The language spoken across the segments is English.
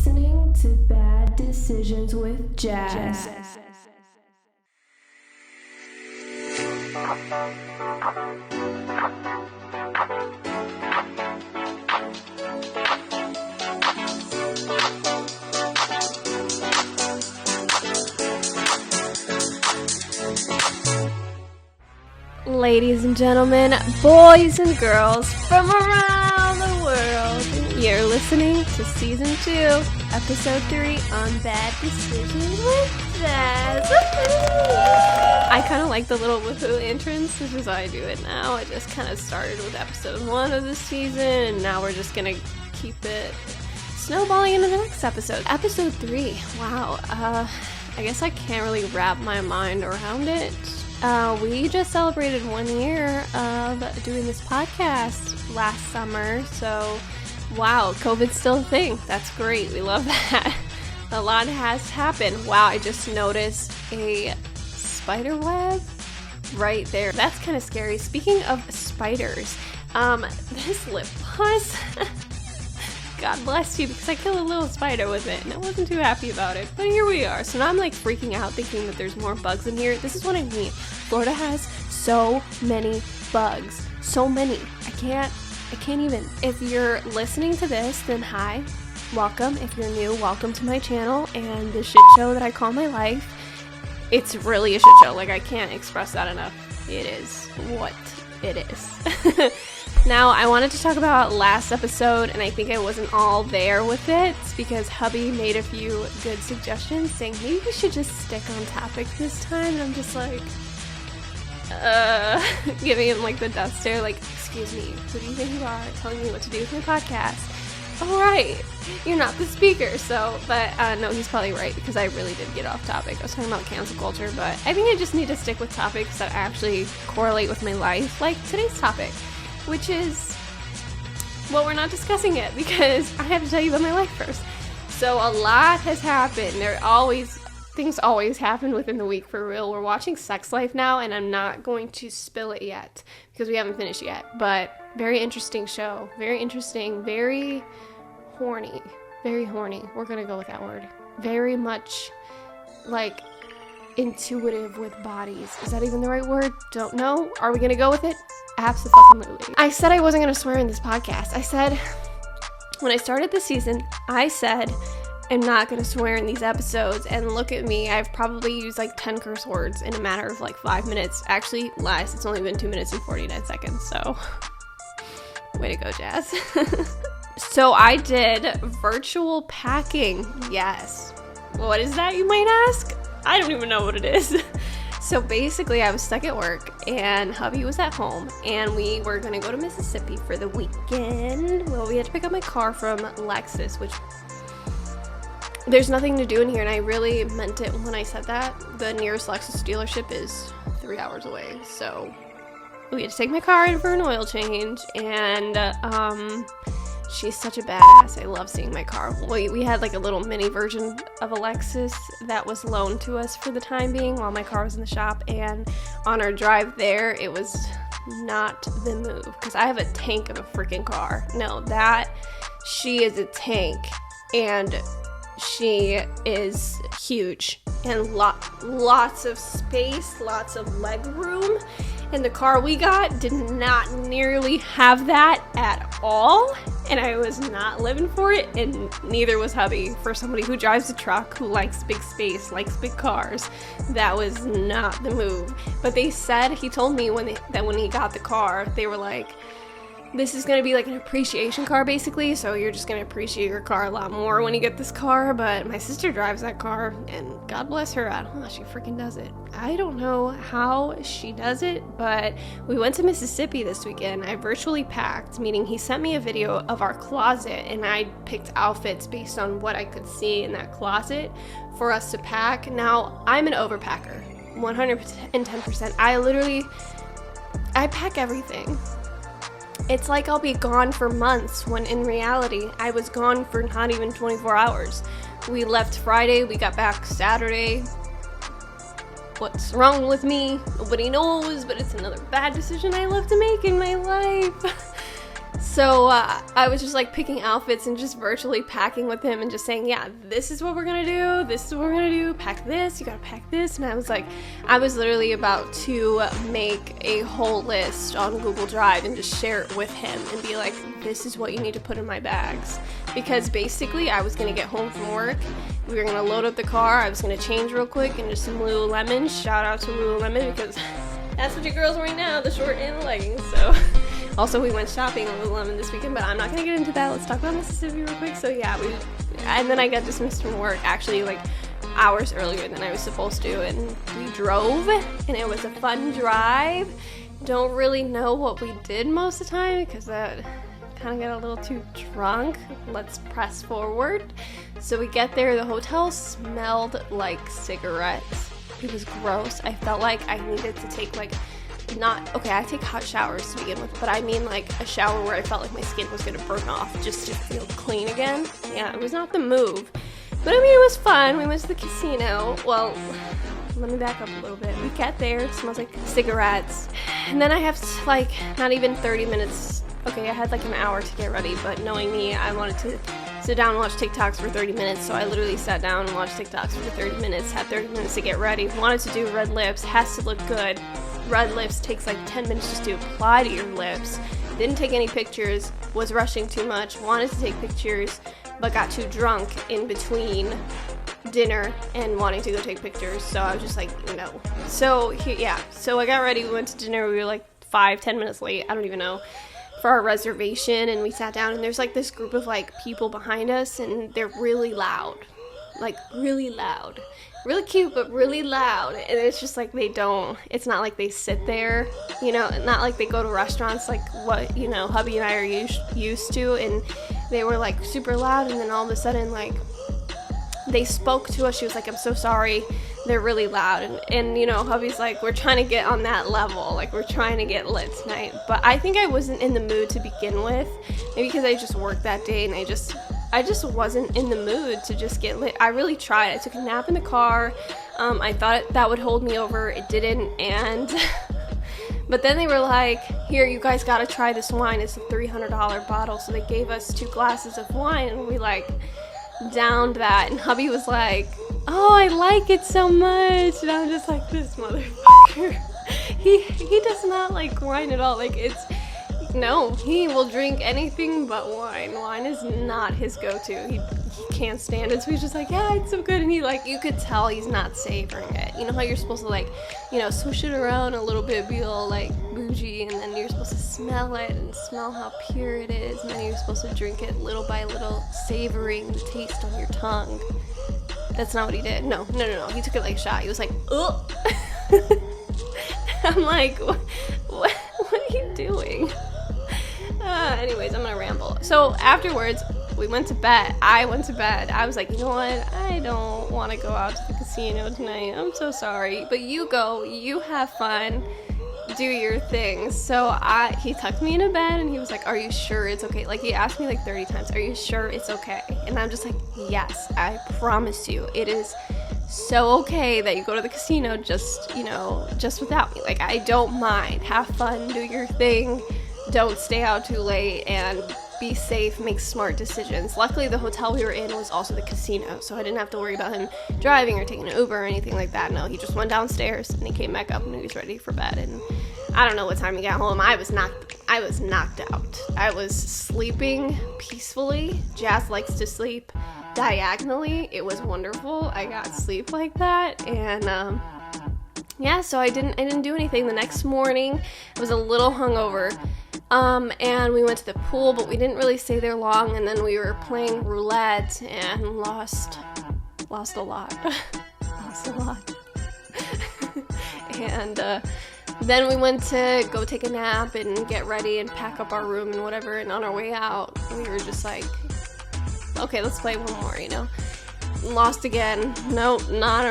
listening to Bad Decisions with Jas. Ladies and gentlemen, boys and girls from around the world, you're listening to Season 2, Episode 3 on Bad Decisions with Jas. I kind of like the little woohoo entrance. This is how I do it now. I just kind of started with Episode 1 of this season, and now we're just going to keep it snowballing into the next episode. Episode 3, wow. I guess I can't really wrap my mind around it. We just celebrated 1 year of doing this podcast last summer, so wow, COVID's still a thing. That's great. We love that. A lot has happened. Wow, I just noticed a spider web right there. That's kind of scary. Speaking of spiders, this lip gloss, God bless you, because I killed a little spider with it, and I wasn't too happy about it, but here we are. So now I'm like freaking out thinking that there's more bugs in here. This is what I mean. Florida has so many bugs. So many. I can't even. If you're listening to this, then hi. Welcome. If you're new, welcome to my channel and the shit show that I call my life. It's really a shit show. Like, I can't express that enough. It is what it is. Now, I wanted to talk about last episode, and I think I wasn't all there with it because hubby made a few good suggestions saying maybe we should just stick on topic this time, and I'm just like, giving him like the death stare, like, excuse me, who do you think you are telling me what to do with my podcast? All right, you're not the speaker. So, but no, he's probably right because I really did get off topic. I was talking about cancel culture, but I think I just need to stick with topics that actually correlate with my life, like today's topic, which is, well, we're not discussing it because I have to tell you about my life first. So a lot has happened. Things always happen within the week, for real. We're watching Sex Life now, and I'm not going to spill it yet because we haven't finished yet. But very interesting show. Very interesting. Very horny. Very horny. We're going to go with that word. Very much like intuitive with bodies. Is that even the right word? Don't know. Are we going to go with it? Absolutely. I said I wasn't going to swear in this podcast. I said, when I started the season, I said, I'm not going to swear in these episodes, and look at me, I've probably used like 10 curse words in a matter of like 5 minutes. Actually, lies, it's only been 2 minutes and 49 seconds, so way to go, Jas. So I did virtual packing. Yes. What is that, you might ask? I don't even know what it is. So basically, I was stuck at work, and hubby was at home, and we were going to go to Mississippi for the weekend. Well, we had to pick up my car from Lexus, which there's nothing to do in here, and I really meant it when I said that. The nearest Lexus dealership is 3 hours away, so we had to take my car in for an oil change, and she's such a badass. I love seeing my car. We had like a little mini version of a Lexus that was loaned to us for the time being while my car was in the shop, and on our drive there, it was not the move, because I have a tank of a freaking car. No, she is a tank, and she is huge, and lots of space, lots of leg room, and the car we got did not nearly have that at all, and I was not living for it, and neither was hubby. For somebody who drives a truck, who likes big space, likes big cars, that was not the move. But they said, he told me when he got the car, they were like, this is going to be like an appreciation car, basically, so you're just going to appreciate your car a lot more when you get this car. But my sister drives that car, and God bless her, I don't know how she freaking does it. I don't know how she does it, but we went to Mississippi this weekend. I virtually packed, meaning he sent me a video of our closet, and I picked outfits based on what I could see in that closet for us to pack. Now, I'm an overpacker, 110%. I pack everything. It's like I'll be gone for months, when in reality, I was gone for not even 24 hours. We left Friday, we got back Saturday. What's wrong with me? Nobody knows, but it's another bad decision I love to make in my life. So I was just like picking outfits and just virtually packing with him and just saying, yeah, this is what we're gonna do, this is what we're gonna do, pack this, you gotta pack this. And I was literally about to make a whole list on Google Drive and just share it with him and be like, this is what you need to put in my bags. Because basically I was gonna get home from work, we were gonna load up the car, I was gonna change real quick and just some Lululemon. Shout out to Lululemon, because that's what your girl's wearing now, the short and the leggings. So also we went shopping on Lululemon this weekend, but I'm not gonna get into that. Let's talk about Mississippi real quick. So yeah, and then I got dismissed from work actually like hours earlier than I was supposed to, and we drove and it was a fun drive. Don't really know what we did most of the time because that kind of got a little too drunk. Let's press forward. So we get there, the hotel smelled like cigarettes. It was gross. I felt like I needed to take I take hot showers to begin with, but I mean like a shower where I felt like my skin was gonna burn off just to feel clean again. Yeah, it was not the move, but I mean it was fun. We went to the casino. Well, let me back up a little bit. We get there, it smells like cigarettes, and then I have like not even 30 minutes. Okay, I had like an hour to get ready, but knowing me, I wanted to sit down and watch TikToks for 30 minutes, so I literally sat down and watched TikToks for 30 minutes, had 30 minutes to get ready, wanted to do red lips, has to look good. Red lips takes like 10 minutes just to apply to your lips. Didn't take any pictures, was rushing too much, wanted to take pictures, but got too drunk in between dinner and wanting to go take pictures, so I was just like, no. So I got ready, we went to dinner, we were like 5-10 minutes late, I don't even know, for our reservation, and we sat down, and there's like this group of like people behind us, and they're really loud, really cute, but really loud. And it's just like it's not like they sit there, not like they go to restaurants like what, hubby and I are used to. And they were like super loud, and then all of a sudden like they spoke to us. She was like, I'm so sorry, they're really loud. And hubby's like, we're trying to get on that level, like we're trying to get lit tonight. But I think I wasn't in the mood to begin with, maybe because I just worked that day and I just wasn't in the mood to just get lit. I really tried. I took a nap in the car. I thought that would hold me over. It didn't. And but then they were like, here, you guys gotta try this wine. It's a $300 bottle. So they gave us 2 glasses of wine, and we like downed that. And hubby was like, oh, I like it so much. And I'm just like, this motherfucker. He does not like wine at all. Like no, he will drink anything but wine. Wine is not his go-to. He can't stand it. So he's just like, yeah, it's so good. And he you could tell he's not savoring it. You know how you're supposed to swish it around a little bit, be all like bougie, and then you're supposed to smell it and smell how pure it is, and then you're supposed to drink it little by little, savoring the taste on your tongue. That's not what he did. No. He took it like a shot. He was like, ugh. I'm like, what are you doing? Anyways, I'm gonna ramble. So afterwards, we went to bed. I went to bed. I was like, you know what? I don't want to go out to the casino tonight. I'm so sorry. But you go. You have fun. Do your thing. So he tucked me into bed, and he was like, are you sure it's okay? Like, he asked me like 30 times, are you sure it's okay? And I'm just like, yes, I promise you. It is so okay that you go to the casino just without me. Like, I don't mind. Have fun. Do your thing. Don't stay out too late, and be safe, make smart decisions. Luckily, the hotel we were in was also the casino, so I didn't have to worry about him driving or taking an Uber or anything like that. No, he just went downstairs, and he came back up, and he was ready for bed. And I don't know what time he got home. I was knocked out. I was sleeping peacefully. Jas likes to sleep diagonally. It was wonderful. I got sleep like that, and so I didn't do anything. The next morning, I was a little hungover. And we went to the pool, but we didn't really stay there long, and then we were playing roulette and lost a lot. And then we went to go take a nap and get ready and pack up our room and whatever, and on our way out, we were just like, okay, let's play one more, Lost again. Nope, not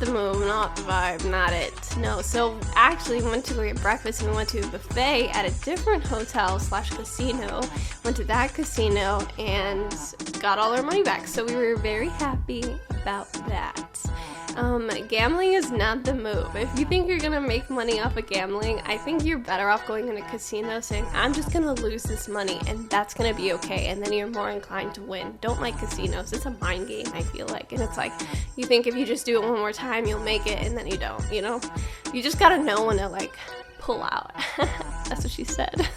the move, not the vibe, not it. No, so actually we went to go get breakfast, and we went to a buffet at a different hotel / casino. Went to that casino and got all our money back. So we were very happy about that. Gambling is not the move. If you think you're gonna make money off of gambling, I think you're better off going in a casino saying, I'm just gonna lose this money and that's gonna be okay, and then you're more inclined to win. Don't like casinos. It's a mind game, I feel like. And it's like, you think if you just do it one more time, you'll make it, and then you don't, you know? You just gotta know when to, like, pull out. That's what she said.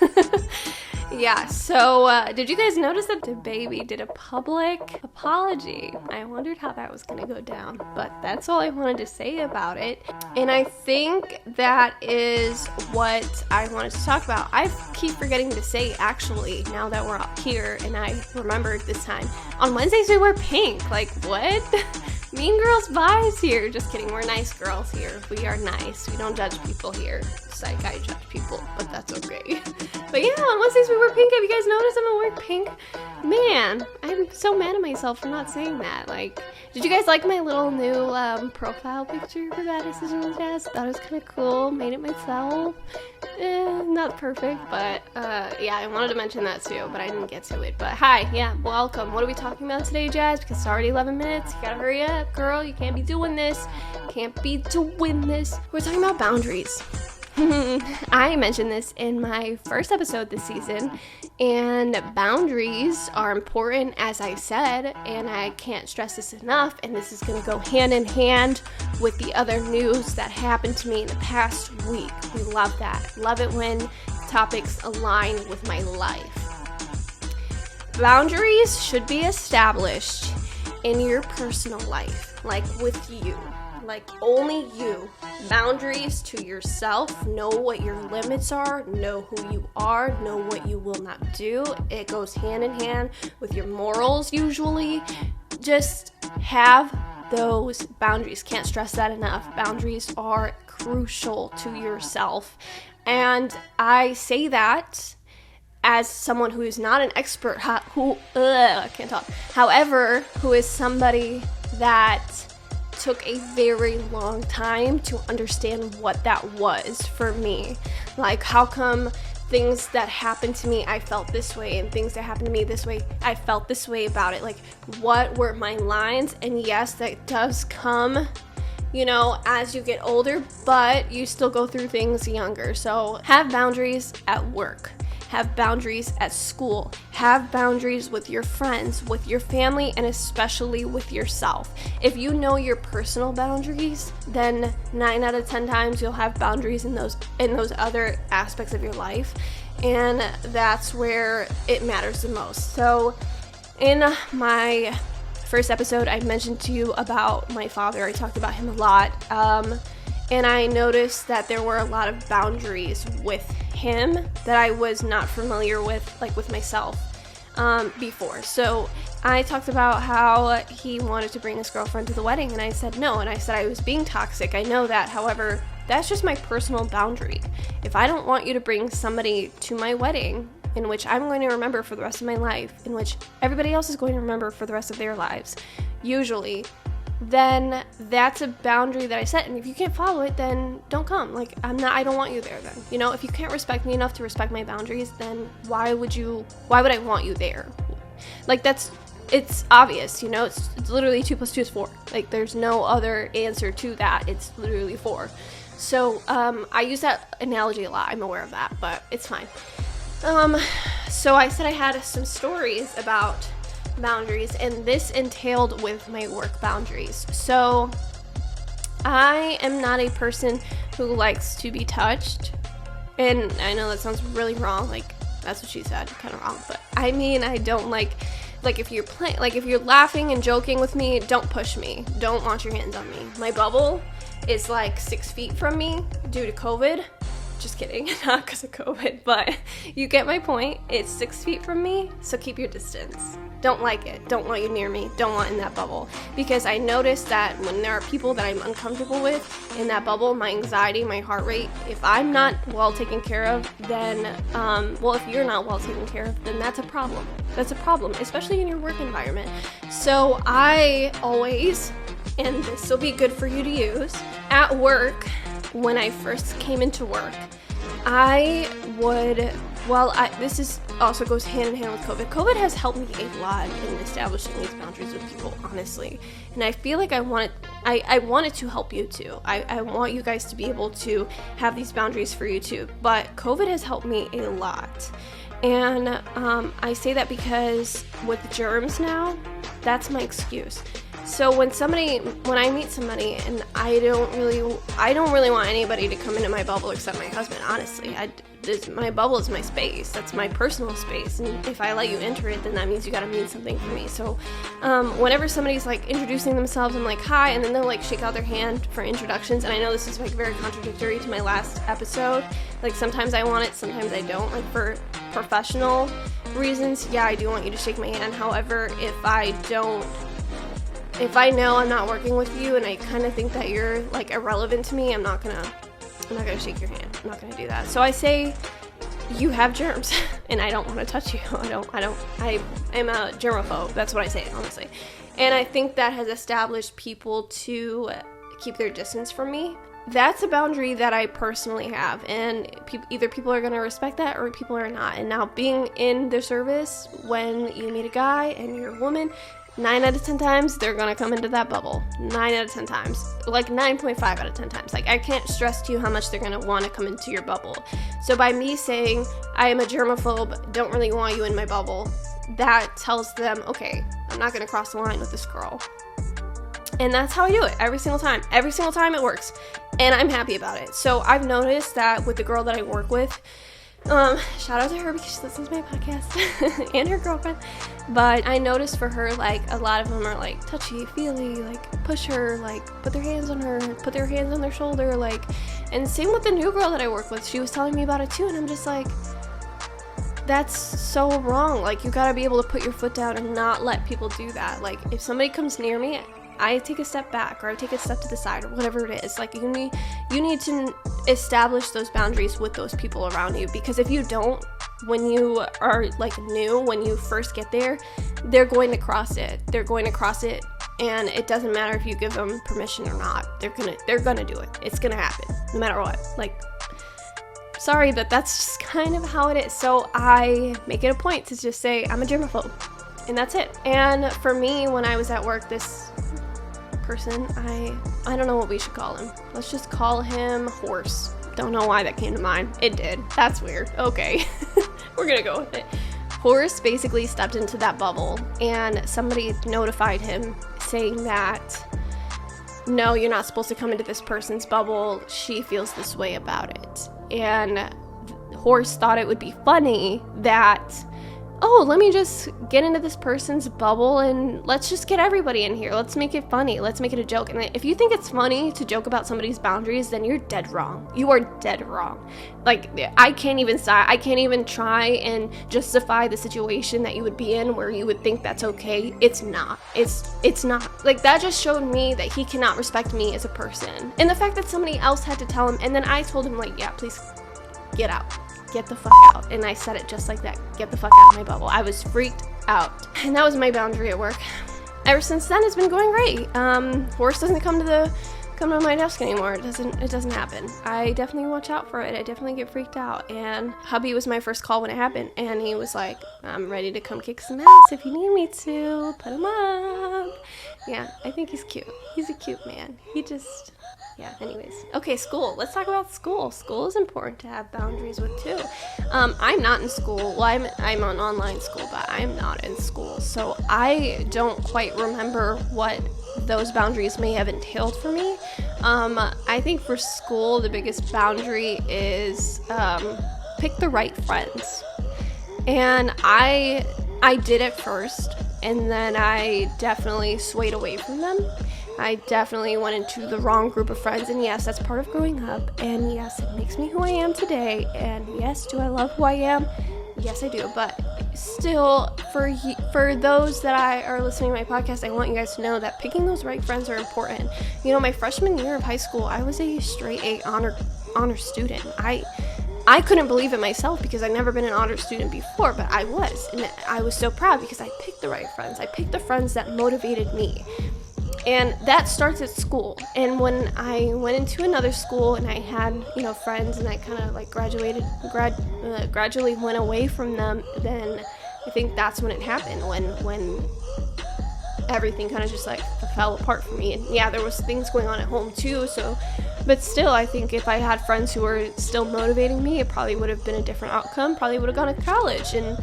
Yeah, so did you guys notice that the baby did a public apology? I wondered how that was going to go down, but that's all I wanted to say about it. And I think that is what I wanted to talk about. I keep forgetting to say, actually, now that we're up here, and I remembered this time, on Wednesdays we wear pink. Like, what? Mean Girls vibes here. Just kidding, we're nice girls here. We are nice. We don't judge people here. Psych, I judge people, but that's okay. But yeah, on Wednesdays we wear pink. Have you guys noticed I'm gonna wear pink? Man, I'm so mad at myself for not saying that. Like, did you guys like my little new profile picture for XOXO Jas? Thought it was kind of cool. Made it myself. Not perfect, but yeah, I wanted to mention that too, but I didn't get to it. But hi, yeah, welcome. What are we talking about today, Jazz? Because it's already 11 minutes. You gotta hurry up, girl. You can't be doing this. Can't be doing this. We're talking about boundaries. I mentioned this in my first episode this season, and boundaries are important, as I said, and I can't stress this enough, and this is going to go hand in hand with the other news that happened to me in the past week. We love that. Love it when topics align with my life. Boundaries should be established in your personal life, like with you. Like, only you. Boundaries to yourself. Know what your limits are. Know who you are. Know what you will not do. It goes hand in hand with your morals, usually. Just have those boundaries. Can't stress that enough. Boundaries are crucial to yourself. And I say that as someone who is not an expert, I can't talk. However, who is somebody that took a very long time to understand what that was for me. Like, how come things that happened to me, I felt this way, and things that happened to me this way, I felt this way about it. Like, what were my lines? And yes, that does come, you know, as you get older, but you still go through things younger. So have boundaries at work. Have boundaries at school. Have boundaries with your friends, with your family, and especially with yourself. If you know your personal boundaries, then 9 out of 10 times you'll have boundaries in those other aspects of your life, and that's where it matters the most. So in my first episode, I mentioned to you about my father. I talked about him a lot, and I noticed that there were a lot of boundaries with him that I was not familiar with, like with myself, before. So I talked about how he wanted to bring his girlfriend to the wedding, and I said no, and I said I was being toxic. I know that. However, that's just my personal boundary. If I don't want you to bring somebody to my wedding, in which I'm going to remember for the rest of my life, in which everybody else is going to remember for the rest of their lives, usually, then that's a boundary that I set. And if you can't follow it, then don't come. Like, I don't want you there then. You know, if you can't respect me enough to respect my boundaries, then why would I want you there? Like, it's obvious, you know, it's literally 2 + 2 is 4. Like, there's no other answer to that. It's literally 4. So, I use that analogy a lot. I'm aware of that, but it's fine. So I said I had some stories about boundaries, and this entailed with my work boundaries. So I am not a person who likes to be touched, and I know that sounds really wrong, like that's what she said, kind of wrong, but I mean, I don't like if you're if you're laughing and joking with me, don't push me, don't want your hands on me. My bubble is like 6 feet from me due to COVID. Just kidding, not because of COVID, but you get my point. It's 6 feet from me, so keep your distance. Don't like it. Don't want you near me. Don't want in that bubble. Because I noticed that when there are people that I'm uncomfortable with in that bubble, my anxiety, my heart rate, if I'm not well taken care of, then, if you're not well taken care of, then that's a problem. That's a problem, especially in your work environment. So I always, and this will be good for you to use, at work, when I first came into work, this is also goes hand in hand with COVID. COVID has helped me a lot in establishing these boundaries with people, honestly. And I feel like I want it to help you too. I want you guys to be able to have these boundaries for you too. But COVID has helped me a lot. And I say that because with germs now, that's my excuse. So when I meet somebody and I don't really want anybody to come into my bubble except my husband, honestly. My bubble is my space. That's my personal space. And if I let you enter it, then that means you gotta mean something for me. So whenever somebody's like introducing themselves, I'm like, hi, and then they'll like shake out their hand for introductions. And I know this is like very contradictory to my last episode. Like sometimes I want it, sometimes I don't. Like for professional reasons, yeah, I do want you to shake my hand. However, if I know I'm not working with you and I kind of think that you're like irrelevant to me, I'm not gonna shake your hand. I'm not gonna do that. So I say, you have germs and I don't want to touch you. I am a germaphobe. That's what I say, honestly. And I think that has established people to keep their distance from me. That's a boundary that I personally have, and either people are going to respect that or people are not. And now being in the service, when you meet a guy and you're a woman, 9 out of 10 times, they're going to come into that bubble. 9 out of 10 times. Like 9.5 out of 10 times. Like, I can't stress to you how much they're going to want to come into your bubble. So by me saying, I am a germaphobe, don't really want you in my bubble, that tells them, okay, I'm not going to cross the line with this girl. And that's how I do it every single time. Every single time it works. And I'm happy about it. So I've noticed that with the girl that I work with, shout out to her because she listens to my podcast and her girlfriend. But I noticed for her, like, a lot of them are like touchy-feely, like push her, like put their hands on her, put their hands on their shoulder, like, and same with the new girl that I work with. She was telling me about it too, and I'm just like, that's so wrong. Like, you gotta be able to put your foot down and not let people do that. Like, if somebody comes near me, I take a step back or I take a step to the side or whatever it is. Like, you need to establish those boundaries with those people around you, because if you don't, when you are like new, when you first get there, they're going to cross it. And it doesn't matter if you give them permission or not. They're gonna do it. It's gonna happen no matter what. Like, sorry, but that's just kind of how it is. So I make it a point to just say I'm a germaphobe, and that's it. And for me, when I was at work, this person, I don't know what we should call him. Let's just call him Horse. Don't know why that came to mind. It did. That's weird. Okay. We're gonna go with it. Horse basically stepped into that bubble, and somebody notified him saying that, no, you're not supposed to come into this person's bubble. She feels this way about it. And Horse thought it would be funny that, oh, let me just get into this person's bubble and let's just get everybody in here. Let's make it funny. Let's make it a joke. And if you think it's funny to joke about somebody's boundaries, then you're dead wrong. You are dead wrong. Like, I can't even try and justify the situation that you would be in where you would think that's okay. It's not. It's not. Like, that just showed me that he cannot respect me as a person. And the fact that somebody else had to tell him, and then I told him, like, yeah, please get out. Get the fuck out. And I said it just like that. Get the fuck out of my bubble. I was freaked out. And that was my boundary at work. Ever since then, it's been going great. Horse doesn't come to my desk anymore. It doesn't happen. I definitely watch out for it. I definitely get freaked out. And hubby was my first call when it happened. And he was like, I'm ready to come kick some ass if you need me to. Put him up. Yeah, I think he's cute. He's a cute man. Yeah, anyways. Okay, school. Let's talk about school. School is important to have boundaries with, too. I'm not in school. Well, I'm on online school, but I'm not in school. So I don't quite remember what those boundaries may have entailed for me. I think for school, the biggest boundary is pick the right friends. And I did at first, and then I definitely swayed away from them. I definitely went into the wrong group of friends, and yes, that's part of growing up, and yes, it makes me who I am today, and yes, do I love who I am? Yes, I do, but still, for those that are listening to my podcast, I want you guys to know that picking those right friends are important. You know, my freshman year of high school, I was a straight A honor student. I couldn't believe it myself because I'd never been an honor student before, but I was, and I was so proud because I picked the right friends. I picked the friends that motivated me. And that starts at school. And when I went into another school and I had, friends, and I kind of like gradually went away from them, then I think that's when it happened, when everything kind of just like fell apart for me. And yeah, there was things going on at home too, but still, I think if I had friends who were still motivating me, it probably would have been a different outcome. Probably would have gone to college. And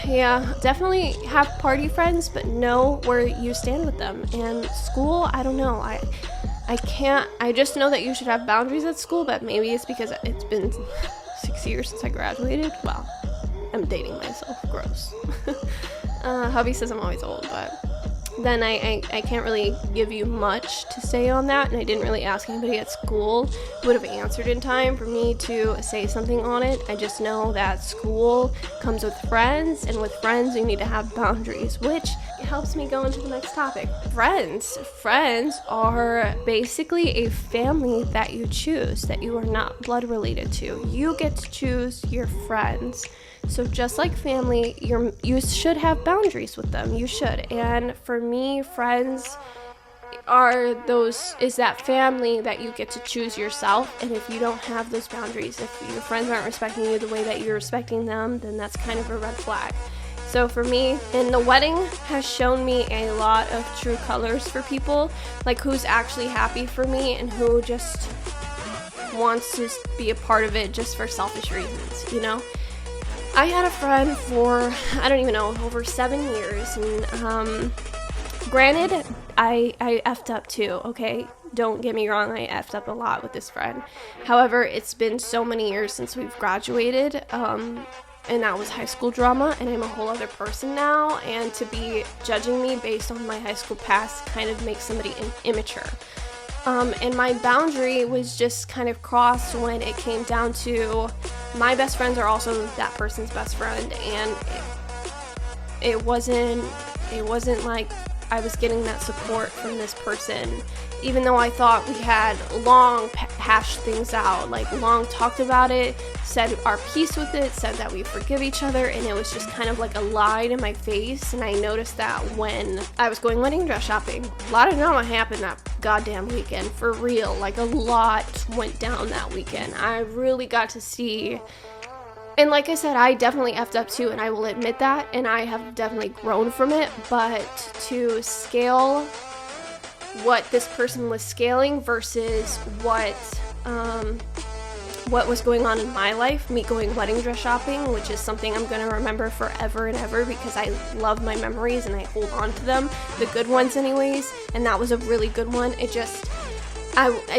yeah, definitely have party friends, but know where you stand with them. And school, I don't know. I just know that you should have boundaries at school, but maybe it's because it's been 6 years since I graduated. Wow, I'm dating myself. Gross. Hubby says I'm always old, but then I can't really give you much to say on that, and I didn't really ask anybody at school who would have answered in time for me to say something on it. I just know that school comes with friends, and with friends you need to have boundaries, which helps me go into the next topic. Friends are basically a family that you choose, that you are not blood related to. You get to choose your friends. So just like family, you should have boundaries with them. You should. And for me, friends is that family that you get to choose yourself. And if you don't have those boundaries, if your friends aren't respecting you the way that you're respecting them, then that's kind of a red flag. So for me, and the wedding has shown me a lot of true colors for people, like who's actually happy for me and who just wants to be a part of it just for selfish reasons, I had a friend for, I don't even know, over 7 years, and granted, I effed up too, okay? Don't get me wrong, I effed up a lot with this friend. However, it's been so many years since we've graduated, and that was high school drama, and I'm a whole other person now, and to be judging me based on my high school past kind of makes somebody immature. And my boundary was just kind of crossed when it came down to my best friends are also that person's best friend, and it wasn't like I was getting that support from this person, even though I thought we had long hashed things out, like long talked about it, said our piece with it, said that we forgive each other, and it was just kind of like a lie to my face. And I noticed that when I was going wedding dress shopping, a lot of drama happened that goddamn weekend, for real. Like a lot went down that weekend. I really got to see, and like I said, I definitely effed up too, and I will admit that, and I have definitely grown from it, but to scale what this person was scaling versus what was going on in my life, me going wedding dress shopping, which is something I'm going to remember forever and ever because I love my memories and I hold on to them, the good ones anyways, and that was a really good one. I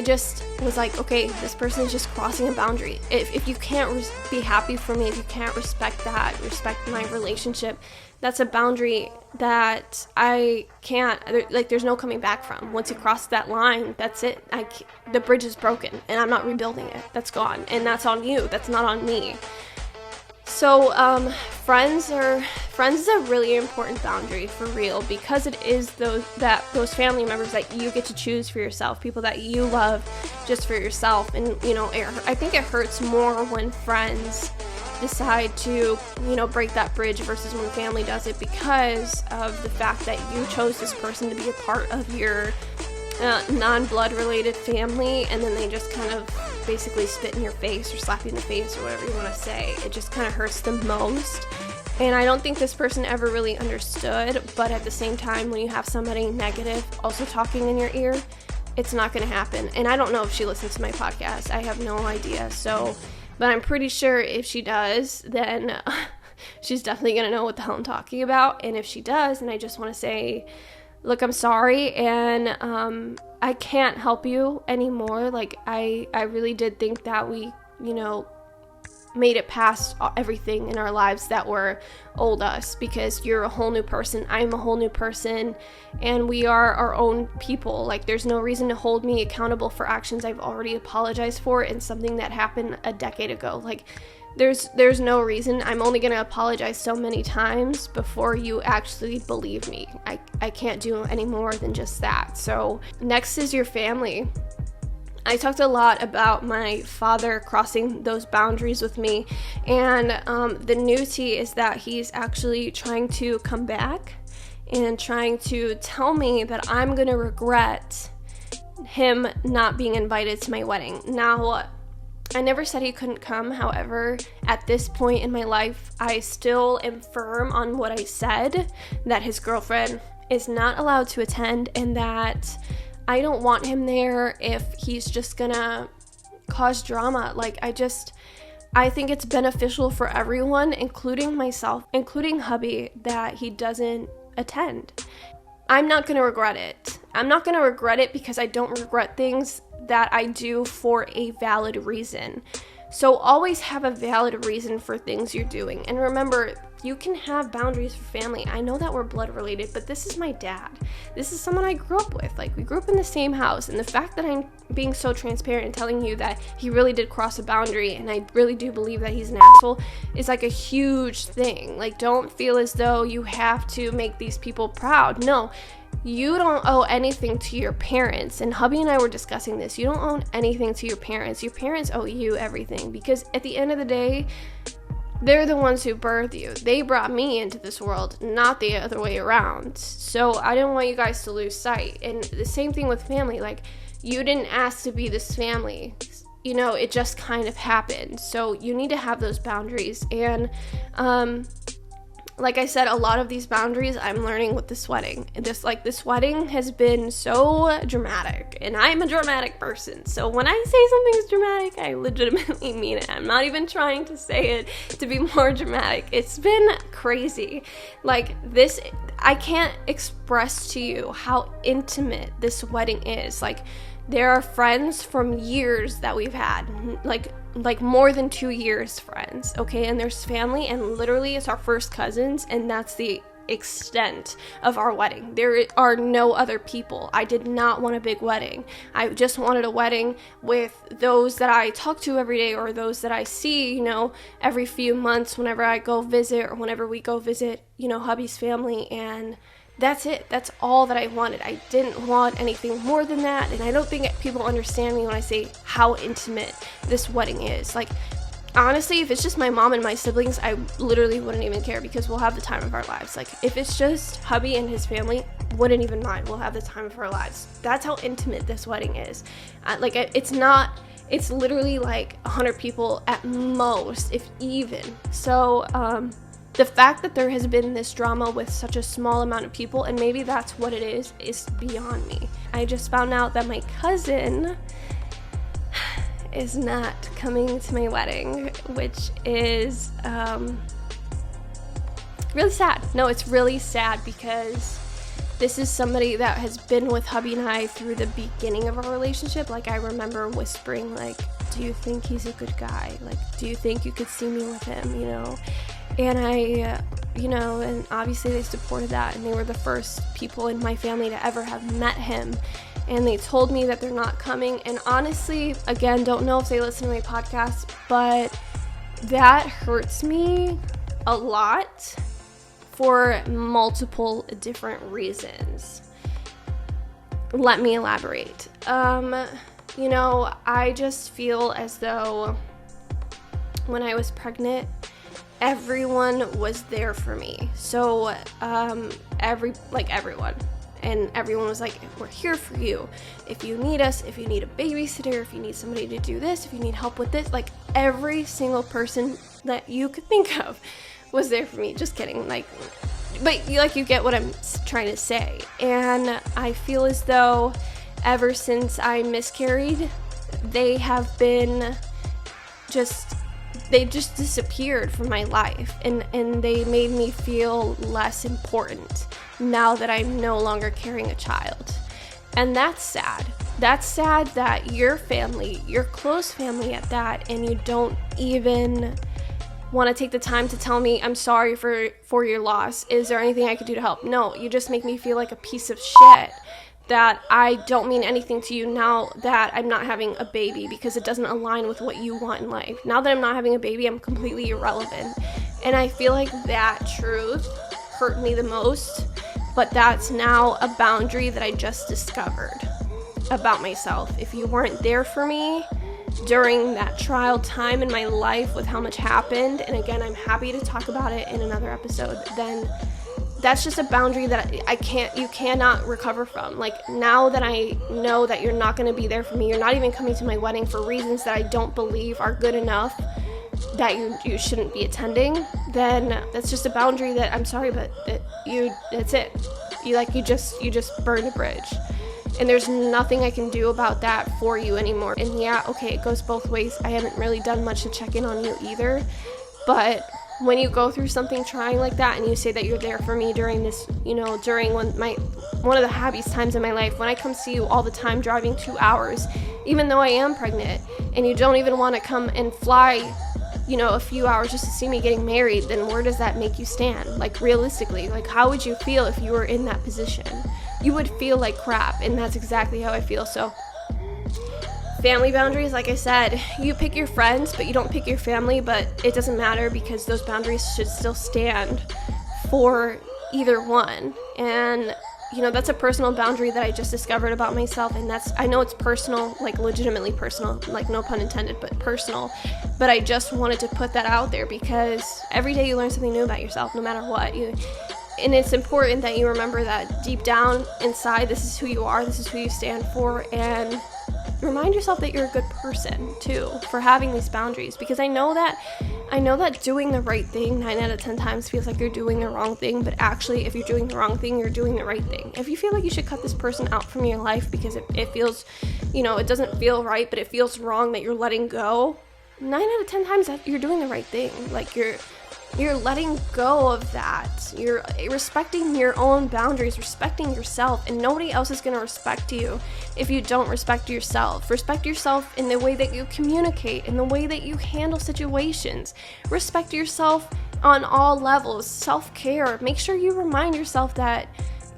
just was like, okay, this person is just crossing a boundary. If you can't be happy for me, if you can't respect my relationship, that's a boundary that I can't, there's no coming back from. Once you cross that line, that's it. The bridge is broken, and I'm not rebuilding it. That's gone, and that's on you. That's not on me. So, friends is a really important boundary for real, because it is those family members that you get to choose for yourself, people that you love just for yourself. And I think it hurts more when friends decide to break that bridge versus when family does it, because of the fact that you chose this person to be a part of your non-blood related family, and then they just kind of basically spit in your face or slap you in the face or whatever you want to say. It just kind of hurts the most, and I don't think this person ever really understood. But at the same time, when you have somebody negative also talking in your ear, it's not going to happen. And I don't know if she listens to my podcast. I have no idea. But I'm pretty sure if she does, then she's definitely going to know what the hell I'm talking about. And if she does, then I just want to say, look, I'm sorry, and I can't help you anymore. Like, I really did think that we, made it past everything in our lives that were old us, because you're a whole new person, I'm a whole new person, and we are our own people. Like, there's no reason to hold me accountable for actions I've already apologized for and something that happened a decade ago. Like, there's no reason. I'm only going to apologize so many times before you actually believe me. I can't do any more than just that. So next is your family. I talked a lot about my father crossing those boundaries with me, and the new tea is that he's actually trying to come back and trying to tell me that I'm gonna regret him not being invited to my wedding. Now, I never said he couldn't come. However, at this point in my life, I still am firm on what I said, that his girlfriend is not allowed to attend, and that I don't want him there if he's just gonna cause drama. Like, I think it's beneficial for everyone, including myself, including hubby, that he doesn't attend. I'm not gonna regret it. I'm not gonna regret it because I don't regret things that I do for a valid reason. So always have a valid reason for things you're doing. And remember, you can have boundaries for family. I know that we're blood related, but this is my dad. This is someone I grew up with. Like, we grew up in the same house. And the fact that I'm being so transparent and telling you that he really did cross a boundary, and I really do believe that he's an asshole, is like a huge thing. Like, don't feel as though you have to make these people proud. No. You don't owe anything to your parents. And hubby and I were discussing this. You don't owe anything to your parents. Your parents owe you everything, because at the end of the day, they're the ones who birthed you. They brought me into this world, not the other way around. So I don't want you guys to lose sight. And the same thing with family. Like, you didn't ask to be this family. You know, it just kind of happened. So you need to have those boundaries. And like I said, a lot of these boundaries I'm learning with this wedding. This wedding has been so dramatic, and I'm a dramatic person. So when I say something's dramatic, I legitimately mean it. I'm not even trying to say it to be more dramatic. It's been crazy. Like, this, I can't express to you how intimate this wedding is. Like, there are friends from years that we've had, like more than 2 years friends, okay? And there's family, and literally it's our first cousins, and that's the extent of our wedding. There are no other people. I did not want a big wedding. I just wanted a wedding with those that I talk to every day, or those that I see, you know, every few months whenever I go visit, or whenever we go visit, you know, hubby's family. And that's it. That's all that I wanted. I didn't want anything more than that. And I don't think people understand me when I say how intimate this wedding is. Like, honestly, if it's just my mom and my siblings, I literally wouldn't even care, because we'll have the time of our lives. Like, if it's just hubby and his family, wouldn't even mind. We'll have the time of our lives. That's how intimate this wedding is. It's literally like 100 people at most, if even. So, the fact that there has been this drama with such a small amount of people, and maybe that's what it is beyond me. I just found out that my cousin is not coming to my wedding, which is really sad. No, it's really sad, because this is somebody that has been with hubby and I through the beginning of our relationship. Like, I remember whispering, like, do you think he's a good guy? Like, do you think you could see me with him, you know? And and obviously they supported that, and they were the first people in my family to ever have met him. And they told me that they're not coming. And honestly, again, don't know if they listen to my podcast, but that hurts me a lot for multiple different reasons. Let me elaborate. I just feel as though when I was pregnant, everyone was there for me. So, everyone. And everyone was like, we're here for you. If you need us, if you need a babysitter, if you need somebody to do this, if you need help with this, like, every single person that you could think of was there for me. Just kidding. But you get what I'm trying to say. And I feel as though ever since I miscarried, they have been they just disappeared from my life, and they made me feel less important now that I'm no longer carrying a child. And that's sad. That's sad that your family, your close family at that, and you don't even want to take the time to tell me, I'm sorry for your loss. Is there anything I could do to help? No, you just make me feel like a piece of shit, that I don't mean anything to you now that I'm not having a baby, because it doesn't align with what you want in life. Now that I'm not having a baby, I'm completely irrelevant. And I feel like that truth hurt me the most, but that's now a boundary that I just discovered about myself. If you weren't there for me during that trial time in my life with how much happened, and again, I'm happy to talk about it in another episode, then that's just a boundary that you cannot recover from. Like, now that I know that you're not going to be there for me, you're not even coming to my wedding for reasons that I don't believe are good enough that you shouldn't be attending, then that's just a boundary that I'm sorry, but that's it. You just burned a bridge. And there's nothing I can do about that for you anymore. And yeah, okay, it goes both ways. I haven't really done much to check in on you either. But when you go through something trying like that and you say that you're there for me during this, during one of the happiest times in my life, when I come see you all the time driving 2 hours, even though I am pregnant, and you don't even want to come and fly, a few hours just to see me getting married, then where does that make you stand? Like, realistically, like, how would you feel if you were in that position? You would feel like crap, and that's exactly how I feel. So family boundaries, like I said, you pick your friends, but you don't pick your family, but it doesn't matter because those boundaries should still stand for either one. And that's a personal boundary that I just discovered about myself, and I know it's personal, like legitimately personal, like no pun intended, but personal, but I just wanted to put that out there because every day you learn something new about yourself, no matter what. And it's important that you remember that deep down inside, this is who you are, this is who you stand for, and remind yourself that you're a good person too for having these boundaries, because I know that doing the right thing 9 out of 10 times feels like you're doing the wrong thing, but actually if you're doing the wrong thing, you're doing the right thing. If you feel like you should cut this person out from your life because it feels, it doesn't feel right, but it feels wrong that you're letting go, 9 out of 10 times that you're doing the right thing. Like, you're letting go of that. You're respecting your own boundaries, respecting yourself, and nobody else is going to respect you if you don't respect yourself. Respect yourself in the way that you communicate, in the way that you handle situations. Respect yourself on all levels. Self-care. Make sure you remind yourself that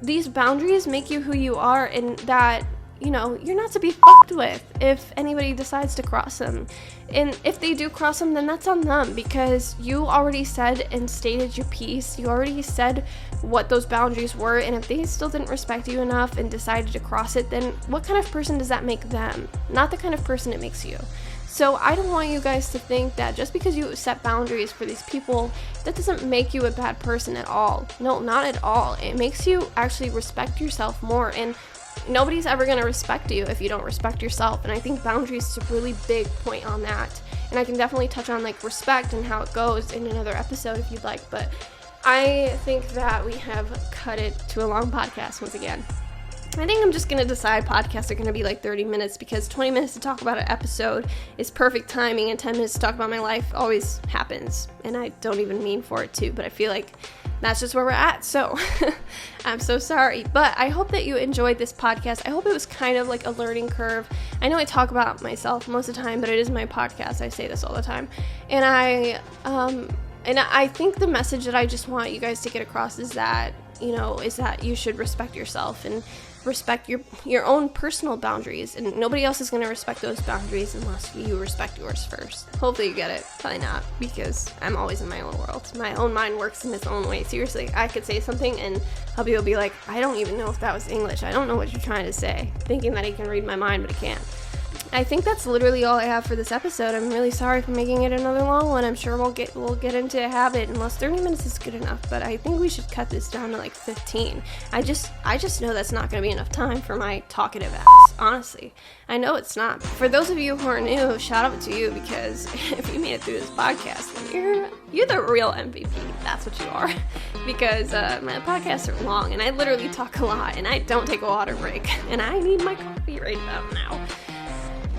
these boundaries make you who you are, and that you're not to be fucked with if anybody decides to cross them. And if they do cross them, then that's on them, because you already said and stated your piece. You already said what those boundaries were, and if they still didn't respect you enough and decided to cross it, then what kind of person does that make them? Not the kind of person it makes you. So I don't want you guys to think that just because you set boundaries for these people, that doesn't make you a bad person at all. No, not at all. It makes you actually respect yourself more, and nobody's ever going to respect you if you don't respect yourself. And I think boundaries is a really big point on that. And I can definitely touch on like respect and how it goes in another episode if you'd like. But I think that we have cut it to a long podcast once again. I think I'm just going to decide podcasts are going to be like 30 minutes because 20 minutes to talk about an episode is perfect timing, and 10 minutes to talk about my life always happens. And I don't even mean for it to, but I feel like that's just where we're at. So I'm so sorry, but I hope that you enjoyed this podcast. I hope it was kind of like a learning curve. I know I talk about myself most of the time, but it is my podcast. I say this all the time. And I think the message that I just want you guys to get across is that, is that you should respect yourself and respect your own personal boundaries, and nobody else is going to respect those boundaries unless you respect yours first. Hopefully you get it. Probably not, because I'm always in my own world. My own mind works in its own way. Seriously, I could say something and hubby will be like, I don't even know if that was English. I don't know what you're trying to say, thinking that he can read my mind, but he can't. I think that's literally all I have for this episode. I'm really sorry for making it another long one. I'm sure we'll get into a habit unless 30 minutes is good enough, but I think we should cut this down to like 15. I just know that's not going to be enough time for my talkative ass, honestly. I know it's not. For those of you who are new, shout out to you, because if you made it through this podcast, then you're the real MVP. That's what you are. Because my podcasts are long, and I literally talk a lot, and I don't take a water break, and I need my coffee right about now.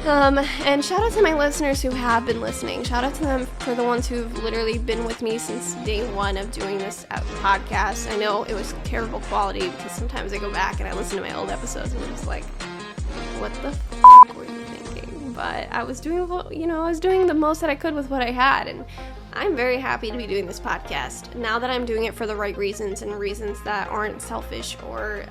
And shout out to my listeners who have been listening. Shout out to them for the ones who've literally been with me since day one of doing this podcast. I know it was terrible quality because sometimes I go back and I listen to my old episodes and I'm just like, what the fuck were you thinking? But I was doing, the most that I could with what I had, and I'm very happy to be doing this podcast now that I'm doing it for the right reasons and reasons that aren't selfish or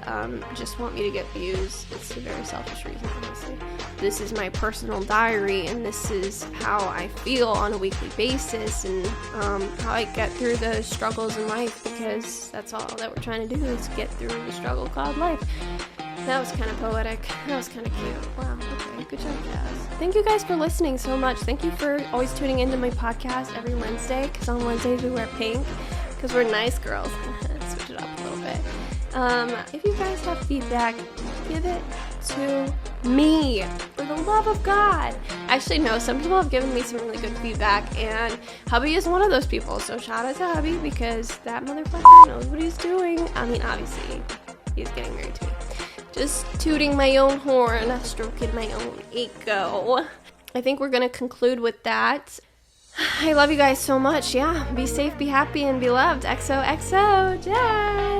just want me to get views. It's a very selfish reason, honestly. This is my personal diary, and this is how I feel on a weekly basis, and how I get through the struggles in life, because that's all that we're trying to do is get through the struggle called life. That was kind of poetic. That was kind of cute. Wow, okay, good job, Jas. Thank you guys for listening so much. Thank you for always tuning into my podcast every Wednesday, because on Wednesdays we wear pink, because we're nice girls. Switch it up a little If you guys have feedback, give it to me, for the love of God. Actually, no, some people have given me some really good feedback, and hubby is one of those people, so shout out to hubby, because that motherfucker knows what he's doing. I mean, obviously, he's getting married to me. Just tooting my own horn, stroking my own ego. I think we're gonna conclude with that. I love you guys so much. Yeah, be safe, be happy, and be loved. XOXO Jas.